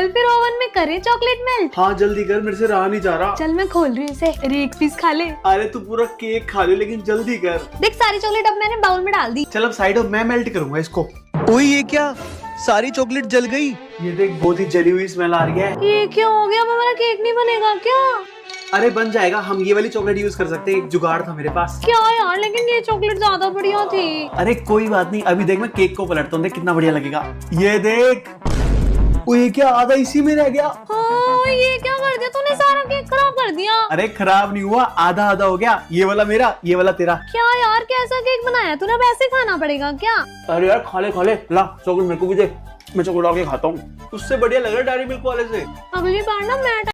चल फिर ओवन में करे चॉकलेट मेल्ट। हाँ जल्दी कर, मेरे से रहा नहीं जा रहा। चल मैं खोल रही हूँ इसे, अरे एक पीस खा ले। अरे तू पूरा केक खा ले, लेकिन जल्दी कर। देख सारी चॉकलेट अब मैंने बाउल में डाल दी। चल अब साइड हो, मैं मेल्ट करूंगा इसको। ओए ये क्या, सारी चॉकलेट जल गई। ये देख बहुत ही जली हुई स्मेल आ रही है। ये क्या हो गया, अब हमारा केक नहीं बनेगा क्या? अरे बन जाएगा, हम ये वाली चॉकलेट यूज कर सकते हैं, एक जुगाड़ था मेरे पास। क्या यार, लेकिन ये चॉकलेट ज्यादा बढ़िया थी। अरे कोई बात नहीं, अभी देख मैं केक को पलटता हूँ, देख कितना बढ़िया लगेगा। ये देख, ये क्या आधा इसी में रह गया। हाँ ये क्या कर दिया तूने, सारा केक खराब कर दिया। अरे खराब नहीं हुआ, आधा आधा हो गया, ये वाला मेरा, ये वाला तेरा। क्या यार, कैसा केक बनाया तूने, अब ऐसे खाना पड़ेगा क्या? अरे यार खा ले ला चॉकलेट मेरे को भी दे, मैं चॉकलेट आके खाता हूँ। उससे बढ़िया लग रहा है डेयरी मिल्क वाले से। अगली बार ना मैं